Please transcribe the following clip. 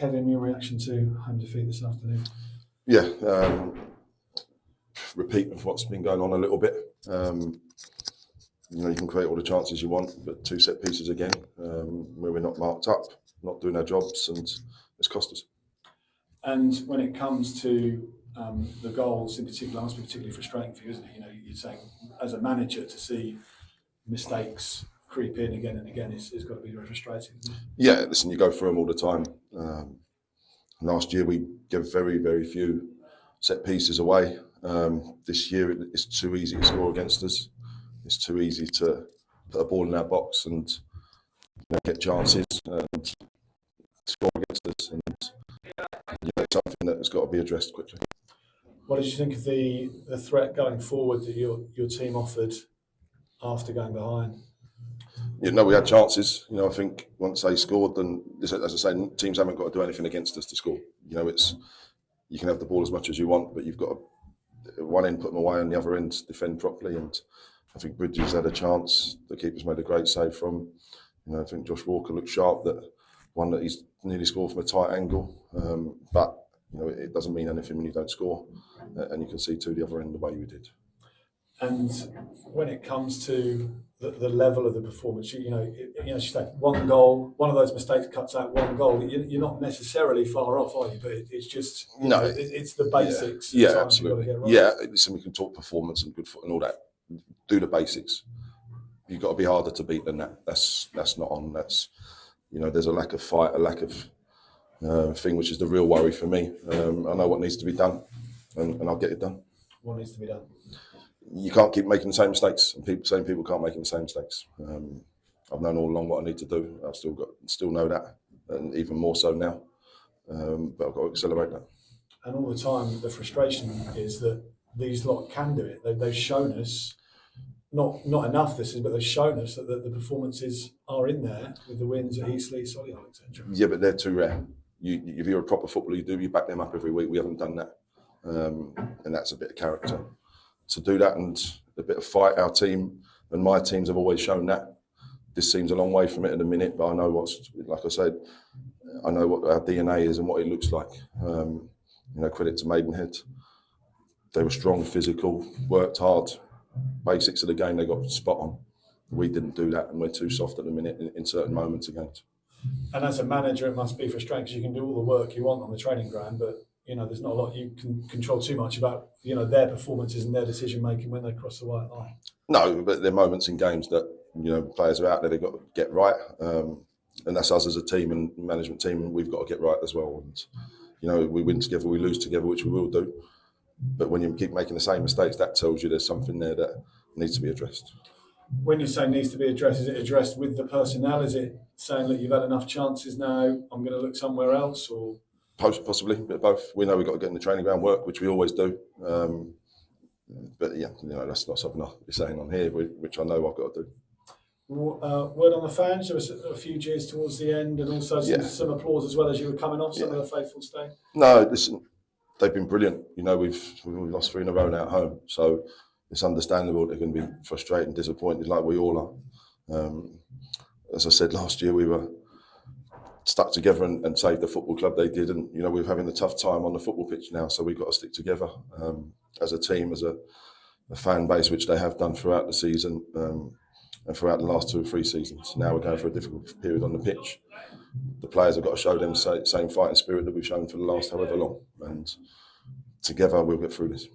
Kevin, your reaction to home defeat this afternoon? Yeah, repeat of what's been going on a little bit. You can create all the chances you want, but 2 set pieces again, where we're not marked up, not doing our jobs, and it's cost us. And when it comes to the goals in particular, must be particularly frustrating for you, isn't it? You're saying as a manager to see mistakes creep in again and again is got to be very frustrating. Yeah, listen, you go through them all the time. Last year we gave very, very few set pieces away. This year it's too easy to score against us. It's too easy to put a ball in our box and get chances and score against us. And it's something that has got to be addressed quickly. What did you think of the threat going forward that your team offered after going behind? We had chances. I think once they scored, then as I say, teams haven't got to do anything against us to score. You can have the ball as much as you want, but you've got to, one end put them away, and the other end defend properly. And I think Bridges had a chance. The keeper's made a great save from. I think Josh Walker looked sharp. That one that he's nearly scored from a tight angle. But it doesn't mean anything when you don't score, and you can see to the other end the way we did. And when it comes to the level of the performance, you say one goal, one of those mistakes cuts out one goal. You're not necessarily far off, are you? But it's just it's the basics. Yeah, absolutely. Get right. Yeah, listen, we can talk performance and good foot and all that. Do the basics. You've got to be harder to beat than that. That's not on. That's there's a lack of fight, a lack of thing, which is the real worry for me. I know what needs to be done, and I'll get it done. What needs to be done? You can't keep making the same mistakes, and people can't make the same mistakes. I've known all along what I need to do. I've still know that, and even more so now. But I've got to accelerate that. And all the time, the frustration is that these lot can do it. They've shown us, not enough this is, but they've shown us that the performances are in there with the wins at Eastleigh, Solihull, etc. Yeah, but they're too rare. If you're a proper footballer, you back them up every week. We haven't done that, and that's a bit of character. To do that and a bit of fight, our team and my teams have always shown that. This seems a long way from it in a minute, but I know like I said, I know what our DNA is and what it looks like. Credit to Maidenhead. They were strong, physical, worked hard. Basics of the game, they got spot on. We didn't do that, and we're too soft at the minute in certain moments against. And as a manager, it must be frustrating because you can do all the work you want on the training ground, but there's not a lot you can control too much about their performances and their decision making when they cross the white line. No, but there are moments in games that players are out there, they've got to get right, and that's us as a team and management team. We've got to get right as well. And we win together, we lose together, which we will do. But when you keep making the same mistakes, that tells you there's something there that needs to be addressed. When you say needs to be addressed, is it addressed with the personnel? Is it saying that you've had enough chances now, I'm going to look somewhere else, or? Possibly, but both. We know we've got to get in the training ground work, which we always do. But yeah, that's not something I'll be saying on here, which I know I've got to do. Word on the fans, there was a few cheers towards the end and also some applause as well as you were coming off, some of the faithful staying. No, listen, they've been brilliant. We've lost 3 in a row now at home, so it's understandable they're going to be frustrated and disappointed like we all are. As I said last year, we were stuck together and saved the football club. They did, and we're having a tough time on the football pitch now, so we've got to stick together as a team, as a fan base, which they have done throughout the season and throughout the last 2 or 3 seasons. Now we're going for a difficult period on the pitch. The players have got to show them the same fighting spirit that we've shown for the last however long, and together we'll get through this.